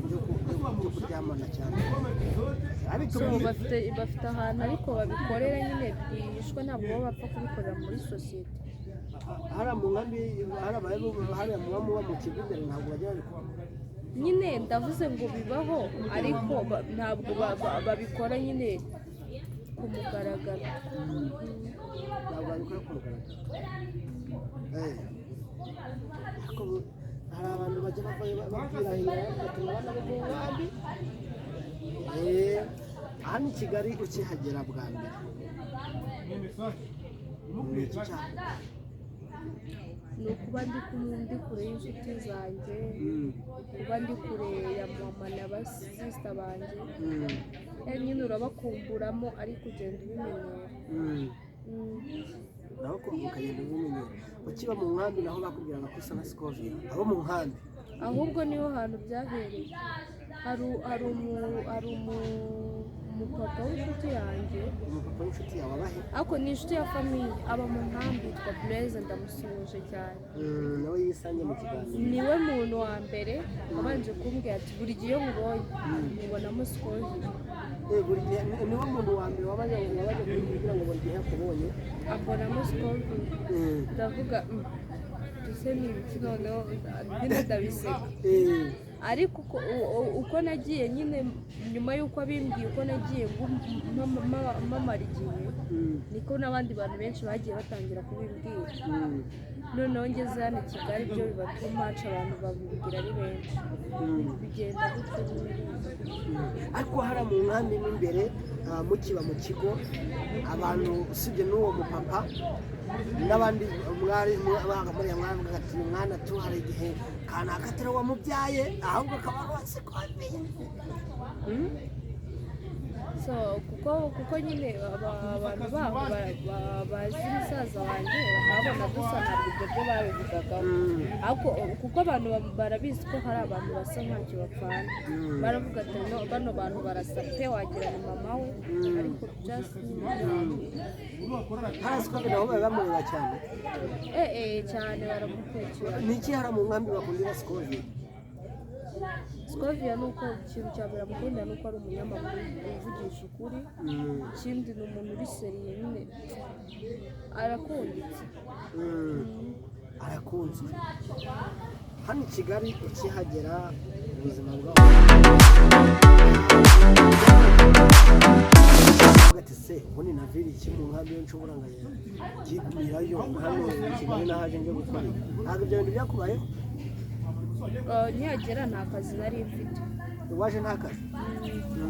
byo kuryamana cyane bafite ahantu ariko babikorera nyine bwishwe ntabwo baba bapfa kubikorera muri sosiyete hariya mu nkambi hariya muba mu kigo imbere ntabwo bajya babikora nyine ndavuze ngo bibaho ariko ntabwo babikora nyine ku mugaragaro ntabwo babikora ku mugaragaro hari abantu bajya bakwirahira bagatuma abana bo mu nkambi hano i Kigali ukihagera bwa mbere ni iki cyane ni ukuba ndi kure y'inshuti zanjye kuba ndi kure ya mama na basisita banjye nyine urabakumburamo ariko ugenda ubimenyera naho ukagenda ubimenyera ukiba mu nkambi naho bakubwiraga ko usa na Scovia abo mu nkambi ahubwo niho hantu byahereye hari umupapa w'inshuti yanjye umupapa w'inshuti yawe abahe ariko ni inshuti ya famiye aba mu nkambi yitwa Blaise ndamusuhuje cyane nawe yisange mu kiganiro niwe muntu wa mbere wabanje kumbwira ati buri gihe nkubonye mubonamo Scovia buri gihe niwe muntu wa mbere wabaje kugira ngo buri gihe akubonye ambonamo Scovia ndavuga duse ni ibiki noneho nyine ndabiseka ariko uko nagiye nyine nyuma y'uko abimbwiye uko nagiye mamara igihe niko n'abandi bantu benshi bagiye batangira kubimbwira noneho ngeze hano i Kigali byo bibatuma haca abantu babimbwira ari benshi bigenda gutyo ariko hariya mu nkambi n'imbere mukiba mu kigo abantu usibye n'uwo mupapa n'abandi mwavuga ati mwana tu hari igihe kanaka atari wamubyaye ahubwo akaba rwose kwamenya kuko nyine abantu baho bazi musaza wanjye bakabona dusa ntabwo ibyo byo babivugagaho ariko kuko abantu barabizi ko hari abantu basa ntacyo bapfana baravuga ati bano bantu barasa pe wagira ni mama we ariko just hasi ko nabo bamureba cyane cyane baramukurikira ni iki hari mu nkambi bakundira Scovia Scovia ni uko ikintu cya mbere amukunda ni uko ari umunyamakuru uvugisha ukuri ikindi ni umuntu uri seriye nyine arakunditse arakunzwe hano i Kigali ukihagera ubuzima bwawe ugati se ubundi navira iki mu nkambi yo nshobora ngigumirayo hano i Kigali nahaje njye gukora ntabwo ibyo bintu byakubayeho ntihagera nta kazi nari mfite waje nta kazi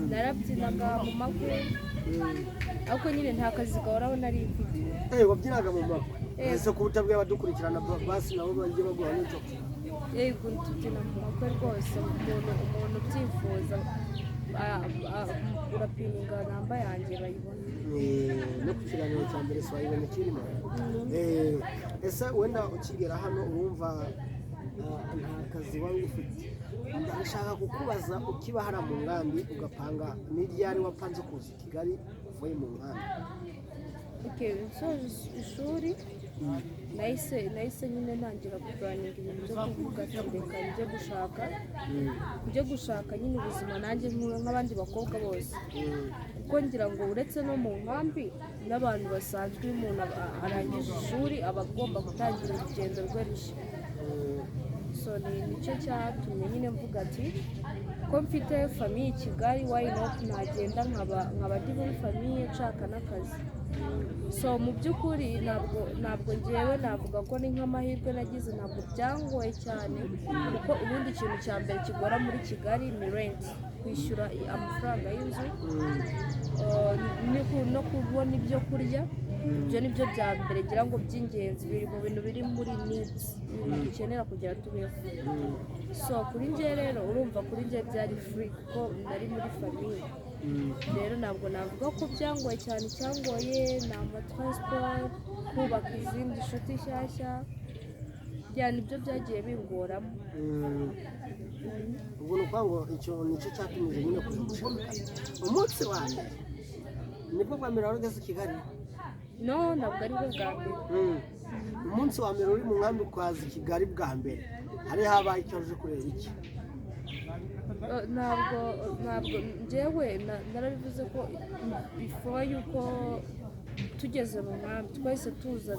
narabyinaga mu makwe ariko nyine nta kazi gahoraho nari mfite wabyinaga mu makwe ese ko utabwiye abadukurikirana basi nabo bagiye baguha n'icyo yego tubyina mu makwe rwose umuntu ubyifuza urapininga namba yanjye bayibona no ku kiganiro cya mbere si wayibonye kirimo ese wenda ukigera hano urumva nta kazi wari ufite ndashaka kukubaza ukiba hariya mu nkambi ugapanga n'iryari wapanze kuza i Kigali uvuye mu nkambi nsoje ishuri nahise nyine ntangira kuganira ibintu byo kuvuga ati reka njye gushaka nyine ubuzima nanjye nk'abandi bakobwa bose kuko ngira ngo uretse no mu nkambi n'abantu basanzwe iyo umuntu arangije ishuri aba agomba gutangira urugendo rwe rushya nicyo cyatumye nyine mvuga ati ko mfite famiye i Kigali why not nagenda nkaba ndi muri famiye nshaka n'akazi mu by'ukuri ntabwo ngewe navuga ko ni nk'amahirwe nagize ntabwo byangoye cyane kuko ubundi ikintu cya mbere kigora muri Kigali ni rent kwishyura amafaranga y'inzu no kubona ibyo kurya ibyo ni byo bya mbere ngira ngo by'ingenzi biri mu bintu biri muri needs ibintu dukenera kugira tubeho kuri njye rero urumva kuri njye byari free kuko nari muri famiye rero ntabwo navuga ko byangoye cyane cyangoye ni amatransport kubaka izindi nshuti nshyashya nibyo byagiye bingoramo ubwo ni ukuvuga ngo icyo nicyo cyatumije nyine kuza gushaka umunsi wa mbere nibwo bwa mbere wari ugeze i Kigali no ntabwo ari bwo bwa mbere umunsi wa mbere uri mu nkambi ukaza i Kigali bwa mbere hari habaye icyo uje kureba iki ntabwo njyewe narabivuze ko before yuko tugeze mu nkambi twahise tuza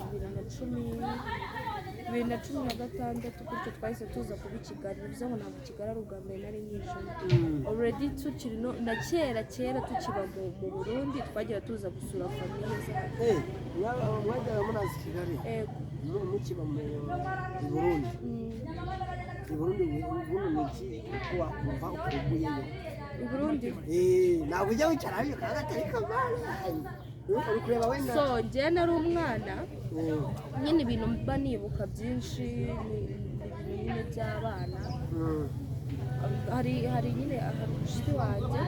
2016 gutyo twahise tuza kuba i Kigali bivuze ngo ntabwo Kigali ari ubwa mbere nari nyijemo already tukiri na kera tukiba mu Burundi twagira tuza gusura famiye zacu mwajyaga munazi Kigali mukiba mu Burundi i Burundi ubundi iki wakumva ukuguyeyo i Burundi ntabwo ujya wicarayo kagatari kamara uri kureba wenda so njye nari umwana nyine ibintu mba nibuka byinshi nyine by'abana hari nyine umushiki wanjye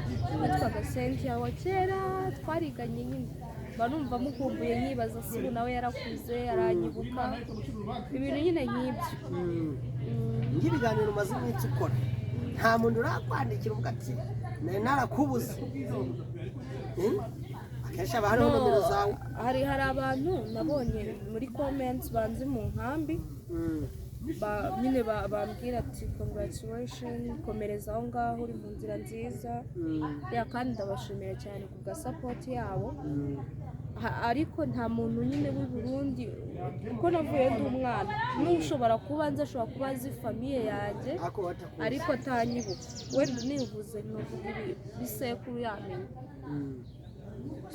witwaga Cynthia wa kera twariganye nyine mba numva mukumbuye nyibaza se ubu nawe yarakuze aranyibuka ibintu nyine nk'ibyo nk'ibiganiro umaze iminsi ukora nta muntu urakwandikira uvuga ati nari narakubuze akenshi haba hariho nomero zawe hari abantu nabonye muri comments banzi mu nkambi nyine bambwira ati congratulations komereza aho ngaho uri mu nzira nziza kandi ndabashimira cyane ku bwa support yabo ariko nta muntu nyine w'i Burundi kuko navuye ndi umwana n'ushobora kuba nzi ashobora kuba azi famiye yanjye ariko atanyibuka wenda nivuze nkavuga ibisekuru yamenye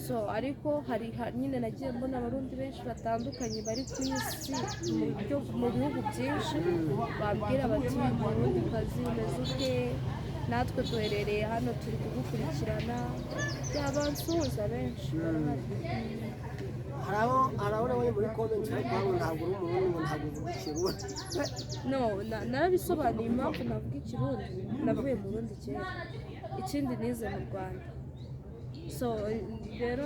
so ariko hari nyine nagiye mbona abarundi benshi batandukanye bari ku isi mu bihugu byinshi bambwira bati Burundi kazi umeze ute natwe duherereye hano turi kugukurikirana byabansuhuza benshi hari abo nabonye muri comment ariko hano ntabwo uri umurundi ngo ntabwo uvuga ikirundi narabisobanuye impamvu navuga ikirundi navuye mu Burundi kera ikindi nize mu Rwanda so rero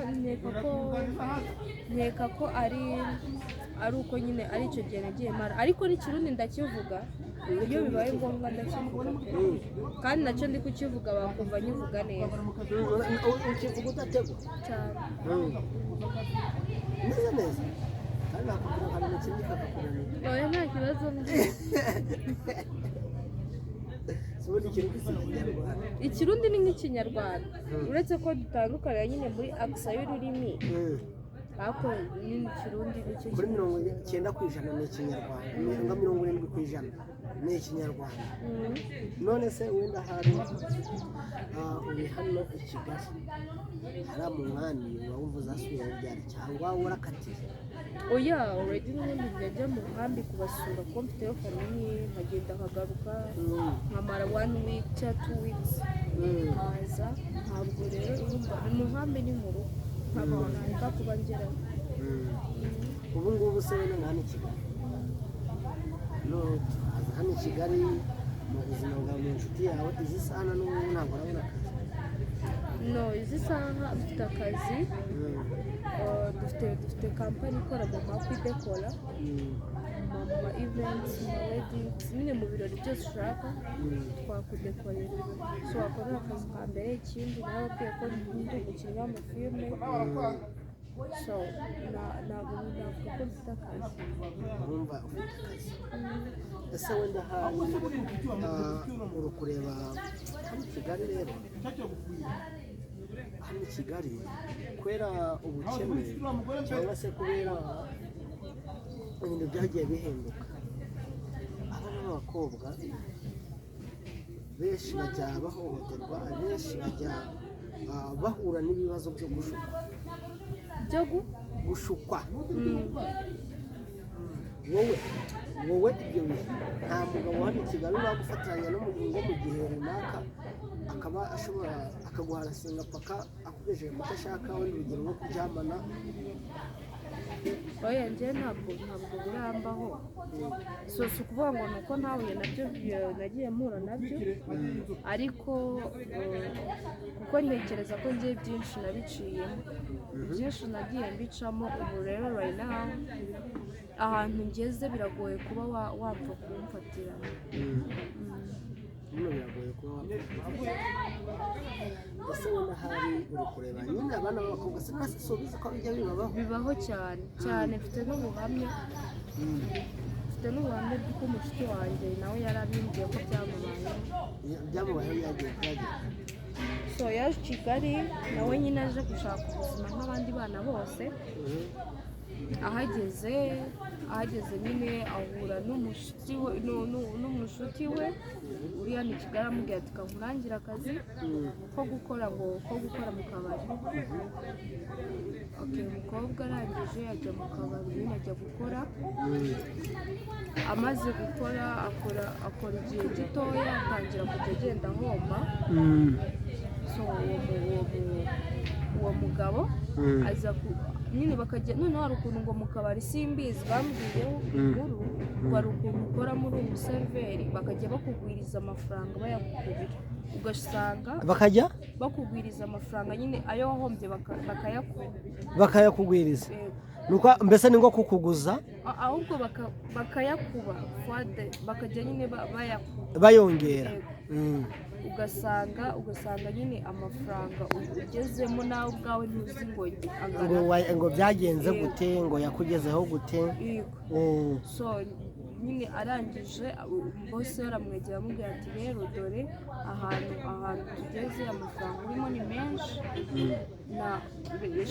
nkeka ko ari uko nyine ari icyo gihe nagiye mara ariko n'ikirundi ndakivuga iyo bibaye ngombwa ndakivuga kandi nacyo ndi kukivuga bakumva nyivuga neza ukivuga udategwa cyane neza kandi nakubwira hari n'ikindi kakakunanira oya nta kibazo ikirundi ni nk'ikinyarwanda uretse ko dutandukanye nyine muri akisa y'ururimi ariko nyine ikirundi nicyo kuri 90% ni ikinyarwanda nka 70% ni ikinyarwanda none se wenda hari uri hano i Kigali hari mu mwami wumva uzasubira ryari cyangwa warakatiye oya already n'ubundi njya mu nkambi kubasura ko mfite yo famiye nkagenda nkagaruka nkamara 1 week cyangwa 2 weeks nkaza ntabwo rero urumva mu nkambi ni mu rugo ntabwo nanga kuba ngeraho ubu ngubu se wenda hano i Kigali hano i Kigali mu buzima bwa mu nshuti yawe izi saha n'ubu ntabwo urabona akazi izi saha dufite akazi dufite kampani ikora mu makwidekora ma events ma weddings nyine mu birori byose ushaka twakudekorera so wakorera akazi ka mbere ikindi nawe ubwiye ko ndi umukinnyi w'amafilme so ntabwo navuga ko mfite akazi urumva ufite akazi ese wenda hari uri kureba hano i Kigali rero hano i Kigali kubera ubukene cyangwa se kubera ibintu byagiye bihinduka abana b'abakobwa benshi bajya bahohoterwa benshi bajya bahura n'ibibazo byo gushukwa wowe ibyo bihe nta mugabo hano i Kigali uragufatanya n'umuhungu mu gihe runaka akaba ashobora akaguhara singapaka akugejeje mu cyo ashaka wenda urugero rwo kuryamana oya njyewe ntabwo burambaho si ukuvuga ngo ni uko ntahuye nabyo nagiye mpura nabyo ariko kuko ntekereza ko ngiye byinshi nabiciyemo byinshi nagiye mbicamo ubu rero right now ahantu ngeze biragoye kuba wapfa kumfatira biragoye kuba ese wenda hari uri kureba nyine abana b'abakobwa se ntasubize ko bijya bibaho cyane mfite n'ubuhamya bw'uko umushuti wanjye nawe yarabimbwiye ko byamubayeho byamubayeho yagiye so yaje i Kigali nawe nyine aje gushaka ubuzima nk'abandi bana bose. ahageze nyine ahura n'umushuti we uri hano i Kigali, amubwira ati kankurangira akazi ko gukora mu kabari. Umukobwa arangije ajya mu kabari nyine ajya gukora, amaze gukora akora igihe gitoya atangira kujya agenda ahomba. So uwo mugabo aza nyine bakajya noneho hari ukuntu ngo mu kabari simbizi bambwiyeho inkuru ngo hari ukuntu ukora muri ubu seriveri bakajya bakugwiriza amafaranga bayakubira, ugasanga bakajya bakugwiriza amafaranga nyine ayo wahombye bakayakugwiriza. Nuko mbese ni ngo kukuguza ahubwo bakayakuba bakajya nyine bayongera. ugasanga nyine amafaranga ugezemo nawe ubwawe ntuzi ngo byagenze gute, ngo yakugezeho gute. So nyine arangije bose baramwegera amubwira ati rero dore ahantu tugeze amafaranga urimo ni menshi,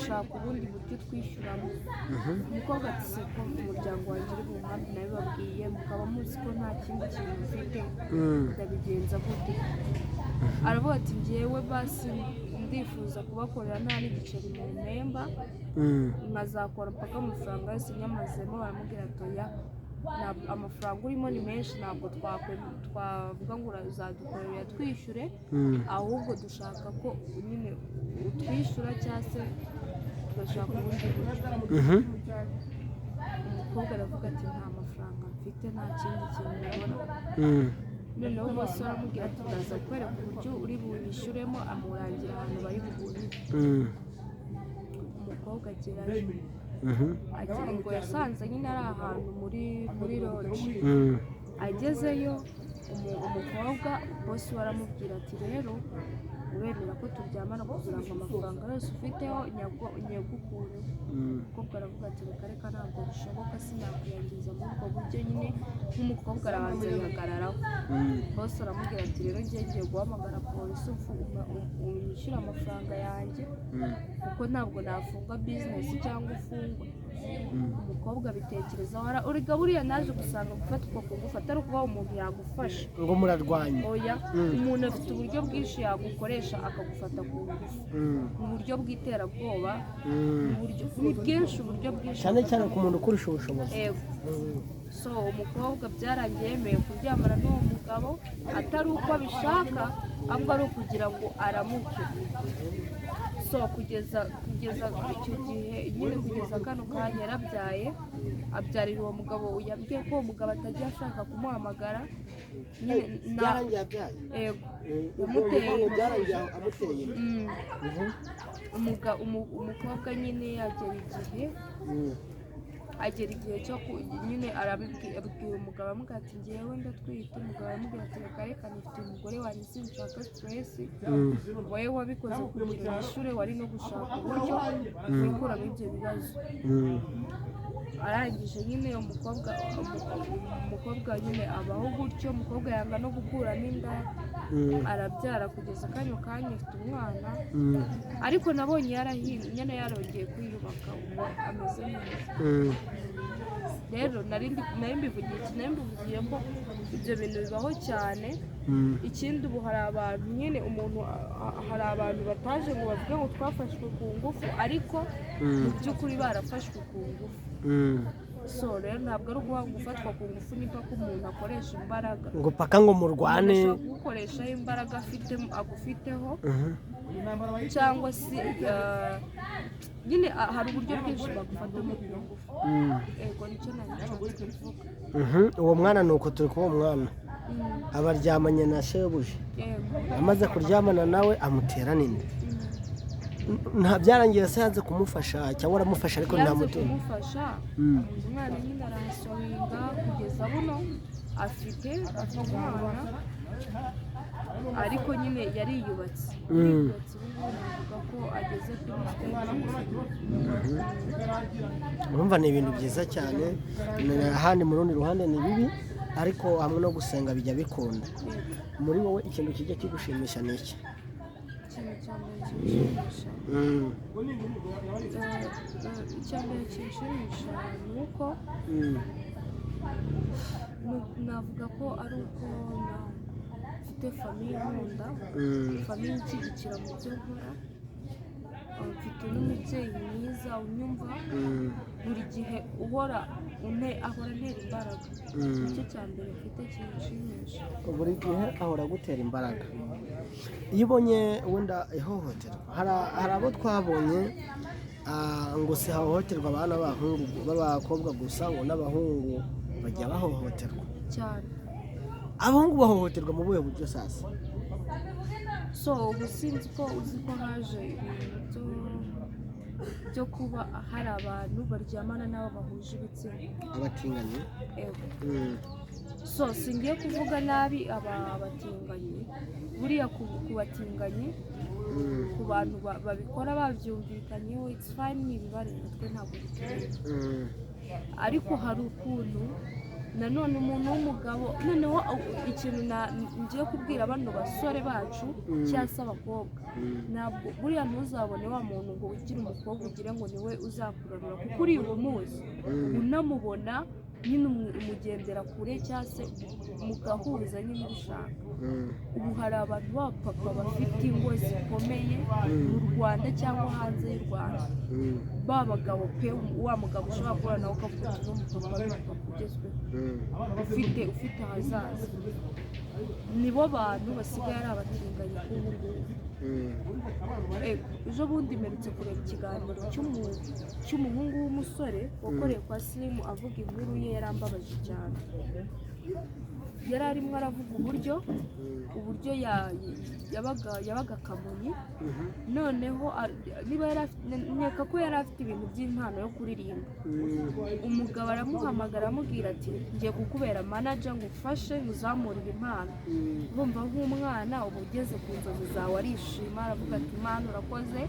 shaka ubundi buryo twishyuramo. Umukobwa ati se ko umuryango wanjye uri mu nkambi nabibabwiye mukaba muzi ko nta kindi kintu mfite ndabigenza gute? Aravuga ati njyewe basi ndifuza kubakorera nta n'igiceri mu mpemba, nkazakora mpaka amafaranga yose nyamazemo. Baramubwira ati oya, amafaranga urimo ni menshi, ntabwo twavuga ngo uzadukorera twishyure, ahubwo dushaka ko nyine utwishyura cyangwa se tugashaka ubundi buryo. Umukobwa aravuga ati nta mafaranga mfite, nta kindi kintu mbona. Noneho bose baramubwira ati ndaza kukwereka uburyo uri bunyishyuremo, amurangira ahantu bari buhurire. Umukobwa agerayo ngo yasanze nyine ari ahantu muri loji. Agezeyo umukobwa bose baramubwira ati rero uremera ko turyamana kugira ngo amafaranga yose ufiteho nyagukure? Umukobwa aravuga ati reka ntabwo bishoboka, sinakwiyangiza muri ubwo buryo. nyine nk'umukobwa arabanza yihagararaho. Bose aramubwira ati rero ngiye guhamagara polisi unyishyura amafaranga yanjye kuko ntabwo nafunga bizinesi cyangwa ufungwa. Umukobwa abitekerezaho, urega buriya naje gusanga gufata uko kugufa atari ukubaho umuntu yagufasha ngo murarwanya. Oya, umuntu afite uburyo bwinshi yagukoresha akagufata ku ngufu, mu buryo bw'iterabwoba, ni bwinshi, uburyo bwinshi, cyane cyane ku muntu ukurusha ubushobozi. So umukobwa byarangiye yemeye kuryamana n'uwo mugabo atari uko abishaka, ahubwo ari ukugira ngo aramuke. So kugeza icyo gihe nyine kugeza kano kanya yarabyaye, abyarira uwo mugabo. Yabwiye ko uwo mugabo atajya ashaka kumuhamagara. Byarangiye abyaye? Yego, umukobwa nyine agera igihe cyo nyine arabibwira umugabo, amubwira ati ngewe ndatwite. Umugabo aramubwira ati reka nifite umugore wanjye sinshaka stress, wowe wabikoze kugira ishure, wari no gushaka uburyo wikuramo ibyo bibazo. Arangije nyine umukobwa nyine abaho gutyo. Umukobwa yanga no gukuramo inda, arabyara kugeza kano kanya afite umwana, ariko nabonye nyine yarongeye kwiyubaka, ubu ameze neza. Rero nari mbivugiye ko ibyo bintu bibaho cyane. Ikindi ubu hari abantu nyine hari abantu bataje ngo bavuge ngo twafashwe ku ngufu, ariko mu by'ukuri barafashwe ku ngufu. So rero ntabwo ari gufatwa ku ngufu niba ko umuntu akoresha imbaraga ngo paka ngo murwane, gukoresha imbaraga agufiteho, cyangwa se nyine hari uburyo bwinshi bagufatamo ku ngufu. Yego, nicyo nabishatse kuvuga. Uwo mwana ni uko turi kuba umwana abaryamanye na shebuja, amaze kuryamana nawe amutera n'inda. Nta byarangiye se yanze kumufasha cyangwa aramufasha ariko ntamutunga kumufasha. Umwana nyine arahasohinga kugeza buno afite umwana, ariko nyine yariyubatse. Navuga ko ageze kuri urumva ni ibintu byiza cyane. Ahandi mu rundi ruhande ni bibi, ariko hamwe no gusenga bijya bikunda muri wowe ikintu kijya kigushimisha ni iki ikintu cya mbere kinshimisha icya mbere kinshimisha ni uko navuga ko ari uko mfite famiye nkunda famiye inshyigikira mu byo nkora mfite n'umubyeyi mwiza unyumva buri gihe ahora antera imbaraga nicyo cya mbere mfite kinshimisha buri gihe ahora agutera imbaraga iyo ubonye wenda ihohoterwa hari abo twabonye ngo si hahohoterwa abana b'abakobwa gusa ngo n'abahungu bajya bahohoterwa cyane abahungu bahohoterwa mu buhe buryo sasa so ubu sinzi ko uzi ko haje ibintu byo kuba hari abantu baryamana n'abo bahuje ibitsina abatinganyi so singiye kuvuga nabi aba batinganyi buriya ku batinganyi ku bantu babikora babyumvikanyeho it's fine n'ibibare natwe ntabwo bitureba ariko hari ukuntu nanone umuntu w'umugabo noneho ikintu ngiye kubwira bano basore bacu cyangwa se abakobwa ntabwo buriya ntuzabone wa muntu ngo ugire umukobwa ugire ngo niwe uzakurarura kuko uriya umuzi unamubona nyine umugendera kure cyangwa se mugahuza nyine ubishaka ubu hari abantu b'abapapa bafite ingo zikomeye mu Rwanda cyangwa hanze y'u Rwanda babagabo pe wa mugabo ushobora guhura nawe ukavuga ati n'umupapa n'umupapa ugezweho ufite ahazaza nibo bantu basigaye ari abatinganyi k'ubu ngubu ejo bundi mperutse kureba ikiganiro cy'umuhungu w'umusore wakoreye kwa Slimu avuga inkuru ye yarambabaje cyane yari arimo aravuga uburyo yabaga Kamonyi noneho niba nkeka ko yari afite ibintu by'impano yo kuririmba umugabo aramuhamagara amubwira ati ngiye kukubera manager ngo ufashe uzamurire impano urumva nk'umwana uba ugeze ku nzozi zawe arishima aravuga ati Imana urakoze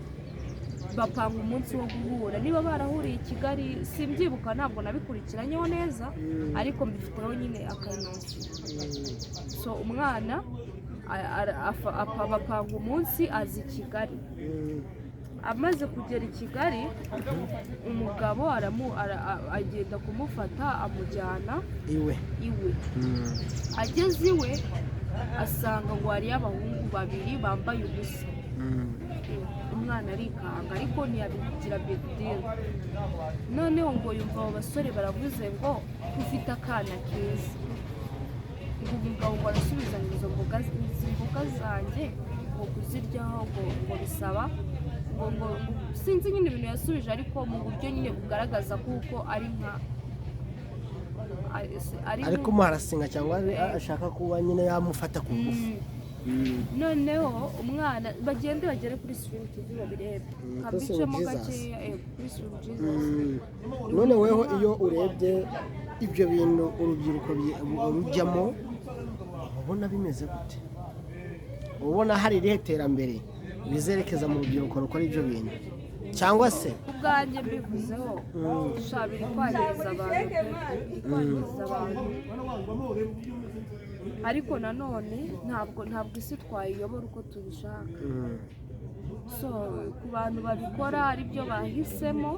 bapanga umunsi wo guhura niba barahuriye i Kigali simbyibuka ntabwo nabikurikiranyeho neza ariko mbifiteho nyine akayinonsi so umwana bapanga umunsi aza i Kigali amaze kugera i Kigali umugabo agenda kumufata amujyana iwe ageze iwe asanga ngo hariyo abahungu babiri bambaye ubusa umwana arikanga ariko ntiyabigira big deal noneho ngo yumva abo basore baravuze ngo ufite akana keza ngo umugabo ngo arasubiza ngo izo mboga zanjye ngo kuziryaho ngo bisaba ngo sinzi nyine ibintu yasubije ariko mu buryo nyine bugaragaza kuko ari nka ariko umuharasinga cyangwa ashaka kuba nyine yamufata ku ngufu noneho umwana bagere kuri Stream TV babirebe kabicemo gakeya kuri Stream Jesus none weho iyo urebye ibyo bintu urubyiruko rujyamo ubona bimeze gute ubona hari irihe terambere bizerekeza mu rubyiruko rukora ibyo bintu cyangwa se ubwanjye mbivuzeho biri kwangiriza abantu ariko nanone ntabwo isi twayiyobora uko tubishaka so ku bantu babikora aribyo bahisemo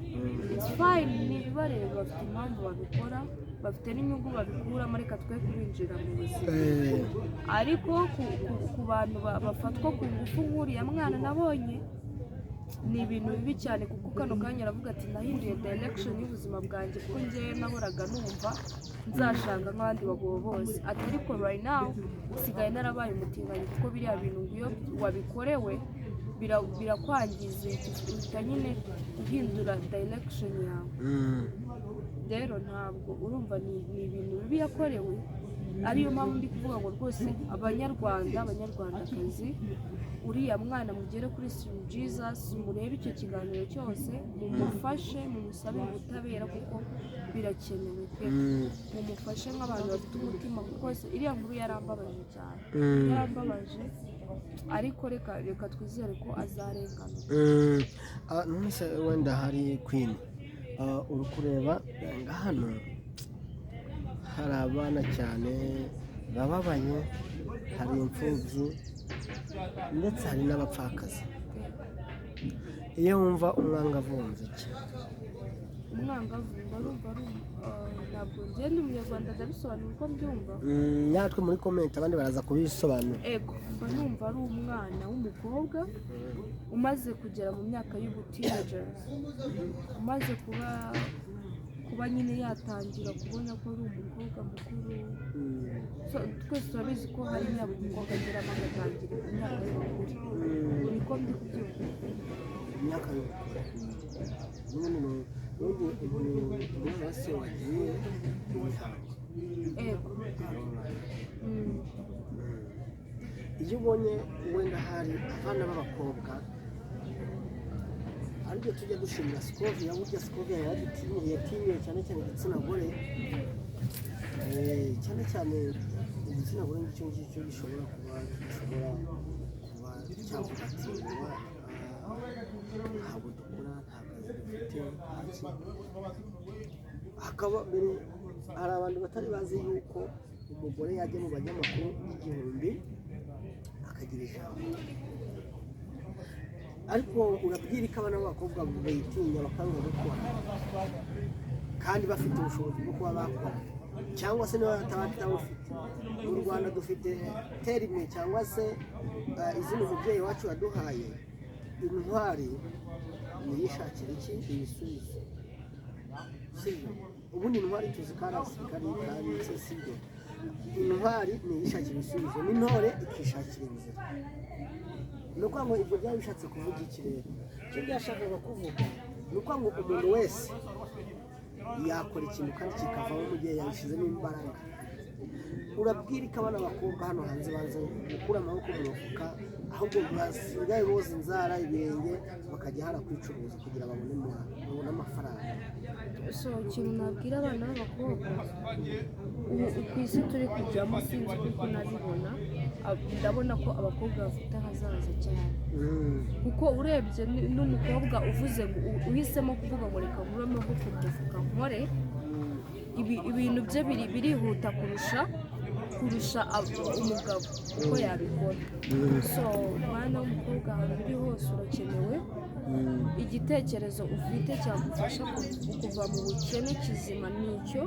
it's fine ntibibareba bafite impamvu babikora bafite n'inyungu babikuramo reka twe kubinjira mu buzima ariko ku bantu bafatwa ku ngufu nk'uriya mwana nabonye ni ibintu bibi cyane kuko kano kanya aravuga ati nahinduye direction y'ubuzima bwanjye kuko njyewe nahoraga numva nzashanga nk'abandi bagabo bose ati ariko right now usigaye narabaye umutinganyi kuko biriya bintu iyo wabikorewe birakwangiza uhita nyine uhindura direction yawe rero ntabwo urumva ni ibintu bibi yakorewe ariyo mpamvu ndi kuvuga ngo rwose abanyarwandakazi uriya mwana mugere kuri Stream Jesus murebe icyo kiganiro cyose mumufashe mumusabe ubutabera kuko birakenewe pe mumufashe nk'abantu bafite umutima kuko iriya nkuru yarambabaje cyane yarambabaje ariko reka twizere ko azarengana none se wenda hari Queen uri kureba hano hari abana cyane bababaye, hari imfubyi ndetse hari n'abapfakazi. Iyo wumva umwangavu wumva iki? umwangavu mba numva ari ntabwo ngenda umunyarwanda ndabisobanura uko mbyumva. natwe muri komenti abandi baraza kubisobanura. Ego mba numva ari umwana w'umukobwa umaze kugera mu myaka y'ubuteenagers, umaze kuba nyine yatangira kubona ko ari umukobwa mukuru. Twese turabizi ko hari imyaka umukobwa ageramo agatangira imyaka y'ubukuru. Niko ndi kubyumva. Imyaka y'ubukuru umuntu wese wagiye mu mihango. Ego iyo ubonye wenda hari abana b'abakobwa aribyo tujya dushimira Scovia, burya Scovia yatinye cyane cyane igitsina gore, cyane cyane igitsina gore ngicyo ngicyo gishobora kuba cyavuga ati ntabwo dukora, nta kazi dufite, hakaba mbere hari abantu batari bazi yuko umugore yajya mu banyamakuru igihumbi akagira ijambo, ariko urabwira ko abana b'abakobwa bayitinya bakanga gukora kandi bafite ubushobozi bwo kuba bakora, cyangwa se niba batabufite. Mu Rwanda dufite terime cyangwa se izina umubyeyi wacu yaduhaye, intwari niyishakira iki ibisubizo, sibyo? Ubundi intwari tuzi ko ari abasirikari kandi sibyo. Intwari niyishakira ibisubizo, n'intore ikishakira inzira. Ni ukuvuga ngo ibyo byaba bishatse kuvuga iki rero? Icyo byashakaga kuvuga ni ukuvuga ngo umuntu wese yakora ikintu kandi kikavamo mu gihe yabishyizemo imbaraga. Urabwira ko abana b'abakobwa hano hanze baza gukura amaboko mu mufuka, ahubwo basigaye boza inzara, ibirenge, bakajya hara kwicuruza kugira babone amafaranga. So ikintu nabwira abana b'abakobwa ubu ku isi turi kujyamo, sinzi kuko nabibona, ndabona ko abakobwa bafite ahazaza cyane. Kuko urebye n'umukobwa uvuze uhisemo kuvuga ngo reka nkure amaboko mu mufuka nkore, ibintu bye birihuta kurusha umugabo uko yabikora. So umwana w'umukobwa ahantu uri hose urakenewe, igitekerezo ufite cyagufasha kuva mu bukene kizima nicyo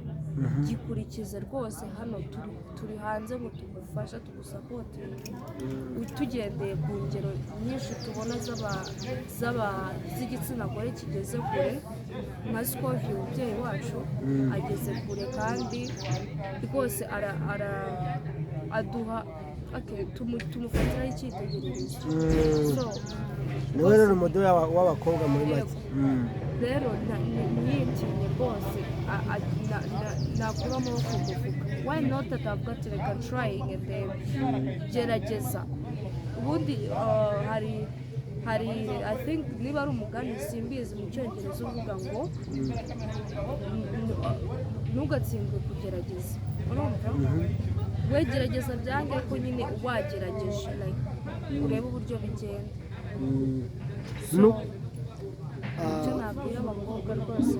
gikurikiza rwose. Hano turi hanze ngo tugufasha tugusapotinge, tugendeye ku ngero nyinshi tubona z'igitsina gore kigeze kure, nka Scovia umubyeyi wacu ageze kure kandi rwose aduha tumufatiraho icyitegererezo. niwe rero umuduri w'abakobwa muri make. Rero ntiyitinye rwose, nakura amaboko mu mufuka. Why not atavuga ati reka trying and then gerageza. Ubundi hari I think niba ari umugani simbizi mu cyongereza uvuga ngo ntugatsindwe kugerageza. Urumva? Wegerageza byange ko nyine wagerageje, like urebe uburyo bigenda. Icyo nabwira abakobwa rwose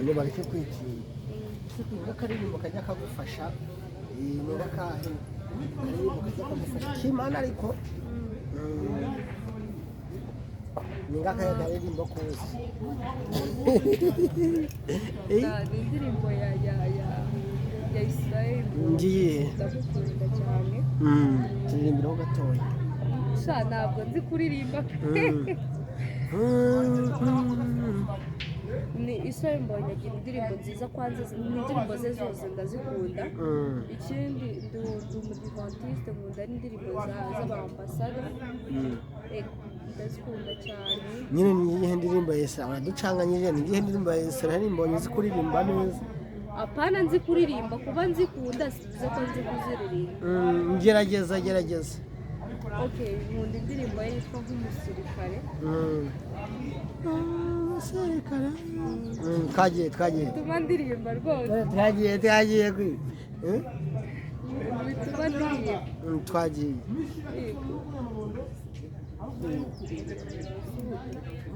nibareke kwitinya. Niko karirimbo kajya kagufasha, niba karirimbo kajya kagufasha k'Imana, ariko ni ngakaya karirimbo kuzi. Ni indirimbo ya Israel ngiye ndagukunda cyane. turirimbiraho gatoya. Ntabwo nzi kuririmba. Ni Israel Mbonyi agira indirimbo nziza, kwanza indirimbo ze zose ndazikunda. Ikindi ndi umudivantiste, nkunda n'indirimbo z'abambasada, ndazikunda cyane. Nyine ni iyihe ndirimbo yese araducanganyije? Ni iyihe ndirimbo yese Mbonyi uzi kuririmba neza? Apana nzi kuririmba, kuba nzikunda sivuze ko nzi kuziririmba. gerageza. Okay, nkunda indirimbo ye yitwa nk'umusirikare. Twagiye bituma ndirimba rwose. Twagiye bituma ndirimba. twagiye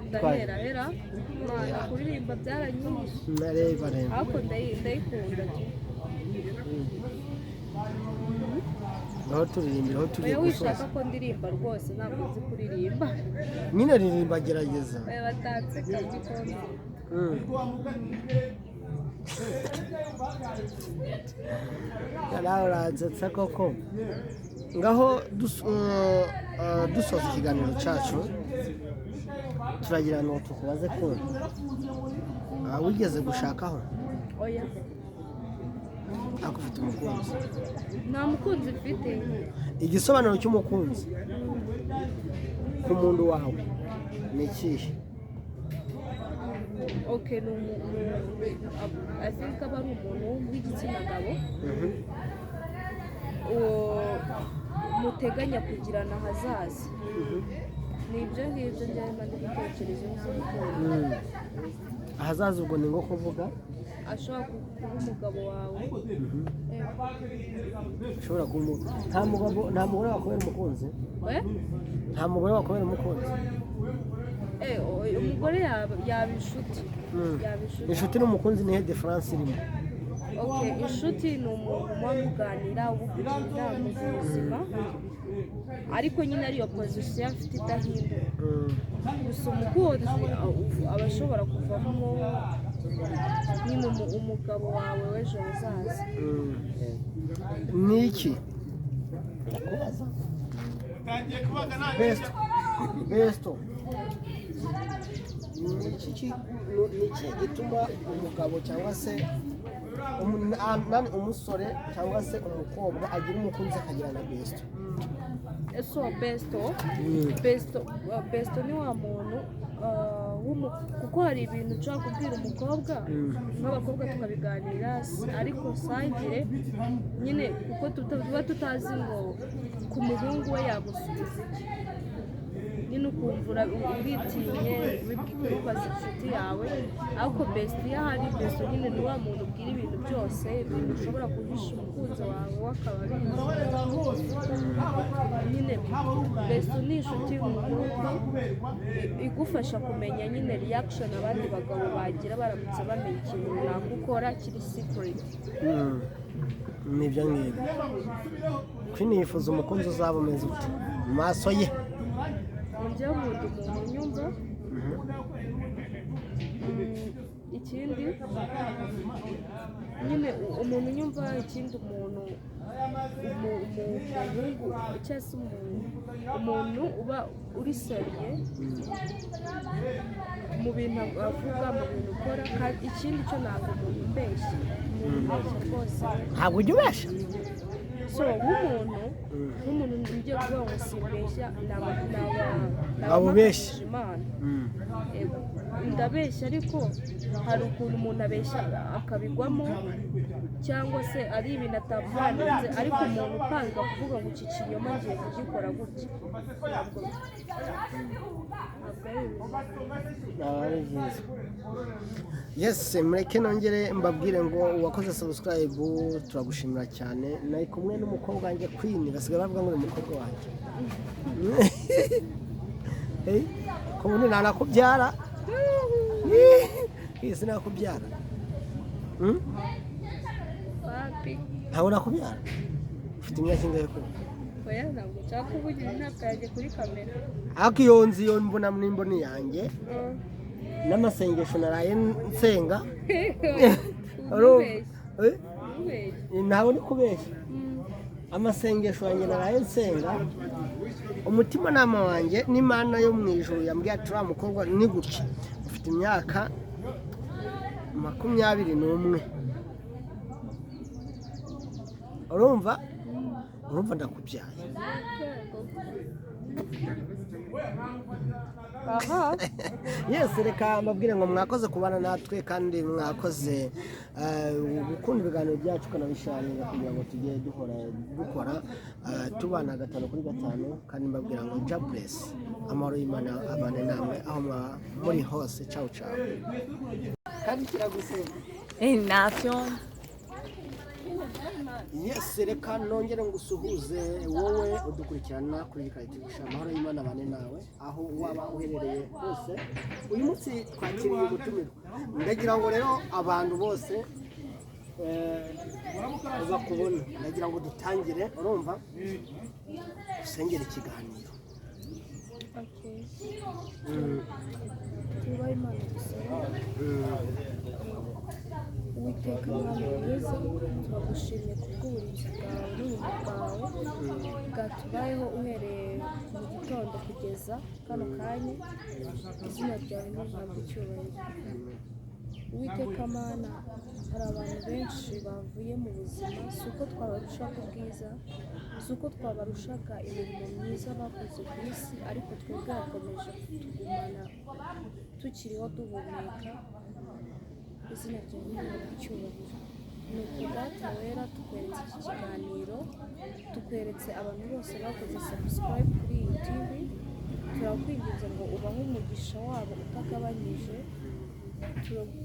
ndaherahera Imana kuririmba byaranyishe nareba ariko ndayikunda aho turirimbira aho tugiye wowe gusoza wishaka ko ndirimba rwose ntabwo nzi kuririmba nyine ririmba gerageza batatse kagikombe nawe uransetsa koko ngaho dusoza ikiganiro cyacu turagira ngo tukubaze ko wigeze gushakaho oya ntabwo ufite umukunzi nta mukunzi mfite igisobanuro cy'umukunzi ku muntu wawe ni ikihe okay ni umuntu I think aba ari umuntu w'igitsina gabo muteganya kugirana ahazaza ni ibyo ngibyo njyana n'ibitekerezo by'urukundo ahazaza ubwo ni nko kuvuga ashobora kuba umugabo wawe ushobora kuba nta mugore wakubera umukunzi nta mugore wakubera umukunzi umugore yaba inshuti inshuti n'umukunzi ni he diferanse irimo inshuti ni umuntu muba muganira ubugira inama z'ubuzima ariko nyine ariyo pozisiyo afite idahinduka gusa umukunzi aba ashobora kuvamo nyine umugabo wawe w'ejo hazaza ni iki besito ni iki gituma umugabo cyangwa se umusore cyangwa se umukobwa agira umukunzi akagira na besito besito ni wa muntu kuko hari ibintu ushobora kubwira umukobwa nk'abakobwa tukabiganira ariko sagire nyine kuko tuba tutazi ngo ku muhungu we yagusubiza iki nyine ukumva ubitinye ubibaza inshuti yawe ariko besito iyo ahari besito nyine ni wa muntu ubwira ibintu byose ibintu ushobora guhisha umukunzi wawe akaba abizi nyine besito ni inshuti y'umukobwa igufasha kumenya nyine reaction abandi bagabo bagira baramutse bamenya ikintu runaka ukora kiri secret nibyo ngibyo kwini yifuza umukunzi uzaba umeze ute mu maso ye njya nkunda umuntu unyumva ikindi nyine umuntu unyumva ikindi umuntu umuhungu cyangwa se umuntu uba uri seriye mu bintu avuga mu bintu ukora kandi ikindi cyo ntabwo umuntu umbeshya rwose ntabwo ujya ubesha so nk'umuntu ugiye kuvuga ngo simbeshya abubeshya imana ndabeshya ariko hari ukuntu umuntu abeshya akabigwamo cyangwa se ari ibintu atavanze ariko umuntu upanga kuvuga ngo iki kinyoma ngiye kugikora gutya ari byiza yesi mureke nongere mbabwire ngo uwakoze subscribe turagushimira cyane nari kumwe n'umukobwa wanjye Queen basigaye bavuga ngo ni umukobwa wanjye ko ubundi ntanakubyara isi nakubyara ntabwo nakubyara ufite imyaka ingahe koko oya ntabwo nshaka kuvugira imyaka yanjye kuri kamera ariko iyo nzi iyo mbona n'imboni yanjye n'amasengesho naraye nsenga ntabwo ni kubeshya amasengesho yanjye naraye nsenga umutimanama wanjye n'imana yo mu ijuru yambwiye ati uriya mukobwa ni gutya ufite imyaka 21 urumva ndakubyaye yesi reka mbabwire ngo mwakoze kubana natwe kandi mwakoze gukunda ibiganiro byacu ukanabisharinga kugira ngo tujye dukora tubana 5/5 kandi mbabwira ngo jaburesi amahoro y'Imana abane namwe aho muri hose cawu cawu kandi kiragusenya nafyo Yes, reka nongere ngusuhuze wowe udukurikirana kuri Kayitirisha amahoro y'Imana bane nawe aho waba uherereye hose. Uyu munsi twakiriye ubutumirwa, ndagira ngo rero abantu bose bakubona, ndagira ngo dutangire, urumva dusengera ikiganiro. tubahe Imana dusenge. Uwiteka Mwami mwiza, turagushimye kubw'uburinzi bwawe n'ubuntu bwawe bwatubayeho uhereye mu gitondo kugeza kano kanya. Izina ryawe ntihabwe icyubahiro. Uwiteka Mana, hari abantu benshi bavuye mu buzima, si uko twabarushaga ubwiza, si uko twabarushaga imirimo myiza bakoze ku isi, ariko twebwe bakomeje kutugumana tukiriho duhumeka. Izina ryawe ntihabwe icyubahiro. Nuko Data wera, tukweretse iki kiganiro, tukweretse abantu bose bakoze subscribe kuri iyi TV, turakwinginze ngo ubahe umugisha wabo utagabanyije.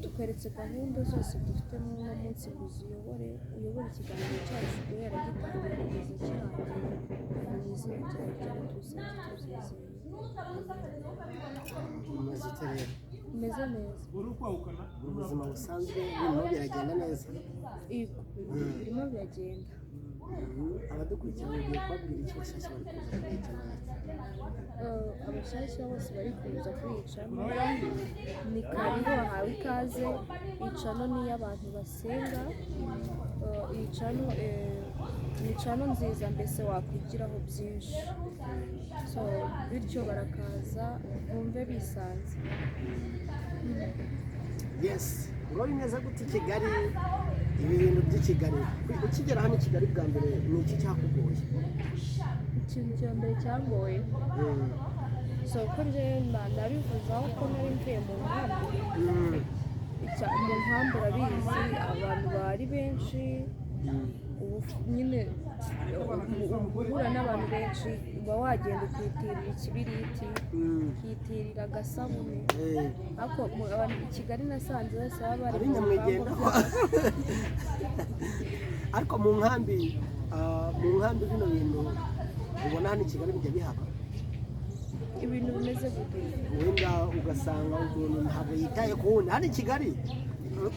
Tukweretse gahunda zose dufite muri uno munsi, uyobore ikiganiro cyacu guhera gitangira kugeza kirangiye. Mu izina ryawe ryari tusenze tuzizeye. Umeze neza? Ubuzima busanzwe birimo biragenda neza? Birimo biragenda. Abadukurikirana ugiye kubabwira iki bashyashya bari kuza kuyicamo? Abashyashya bose bari kuza kuyicamo ni karibu, bahawe ikaze. Icano ni iy'abantu basenga, icano nziza, mbese wakwigiraho byinshi, bityo barakaza bumve bisanze. Yes, urabona neza gute i Kigali, ibi bintu by'i Kigali, ukigera hano i Kigali bwa mbere ni iki cyakugoye? Ikintu cya mbere cyangoye, ko njyewe ndabivuzaho ko nari mvuye mu nkambi. Mu nkambi urabizi abantu bari benshi, nyine guhura n'abantu benshi, uba wagenda ukitirira ikibiriti, ukitirira agasabune, ariko i Kigali nasanze bose baba bari mu nyamwigenda. Ariko mu nkambi bino bintu ubona hano i Kigali bijya bihaba? Ibintu bimeze gute? Wenda ugasanga umuntu ntabwo yitaye ku wundi. Hano i Kigali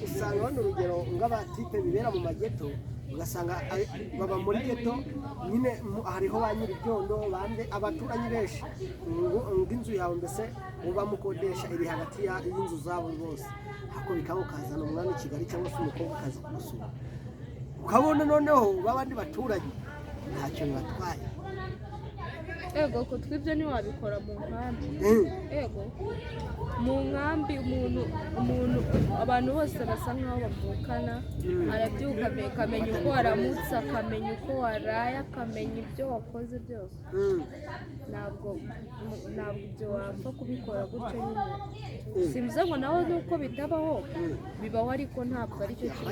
usanga hano urugero nk'abatipe bibera mu mageto, ugasanga baba muri geto nyine, hariho ba nyir'ibyondo bande abaturanyi benshi, inzu yawe mbese uba mukodesha iri hagati y'inzu zabo bose, hako bikaba ukazana umwana i Kigali cyangwa se umukobwa akaza kumusura, ukabona noneho babandi baturanyi ntacyo bibatwaye. Ego ko twibyo ntiwabikora mu nkambi. Ego mu nkambi umuntu abantu bose basa nkaho bavukana, arabyuka akamenya uko waramutse, akamenya uko waraye, akamenya ibyo wakoze byose. Ntabwo ibyo wapfa kubikora gutyo nyine. Simbize ngo nawe nuko bitabaho, bibaho, ariko ntabwo ari cyo kintu.